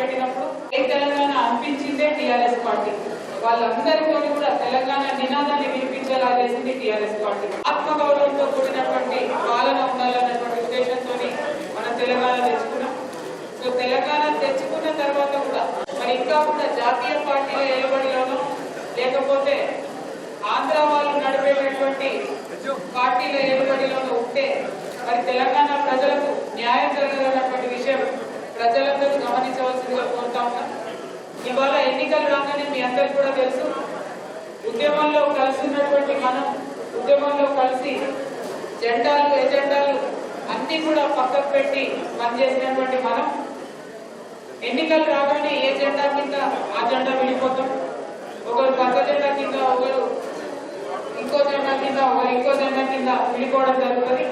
పెట్టినప్పుడు ఏ Telangana అనిపించిందే TRS party. వాళ్ళందరితో కూడా తెలంగాణ నినాదాన్ని వినిపించేలా చేసింది టీఆర్ఎస్ పార్టీ. ఆత్మగౌరవంతో కూడినటువంటి పాలన ఉండాలన్నటువంటి ఉద్దేశంతో మనం తెలంగాణ తెచ్చుకున్నాం. సో తెలంగాణ తెచ్చుకున్న తర్వాత కూడా మరి ఇంకా కూడా జాతీయ పార్టీల ఏలుబడిలోనూ లేకపోతే ఆంధ్ర వాళ్ళు నడిపేటటువంటి పార్టీల ఏలుబడిలోనూ ఉంటే మరి తెలంగాణ ప్రజలకు న్యాయం జరగాలన్నటువంటి విషయం ప్రజలందరూ గమనించవలసిందిగా కోరుతా ఉన్నాం. ఇవాళ ఎన్నికలు రాగానే మీ అందరికి కూడా తెలుసు, ఉద్యమంలో కలిసినటువంటి మనం, ఉద్యమంలో కలిసి జెండాలు ఎజెండాలు అన్ని కూడా పక్కకు పెట్టి పనిచేసినటువంటి మనం ఎన్నికలు రాగానే ఏ జెండా కింద ఆ జెండా విడిపోతాం. ఒకరు పక్క జెండా కింద, ఒకరు ఇంకో జెండా కింద, ఒకరు ఇంకో జెండా కింద విడిపోవడం జరుగుతుంది.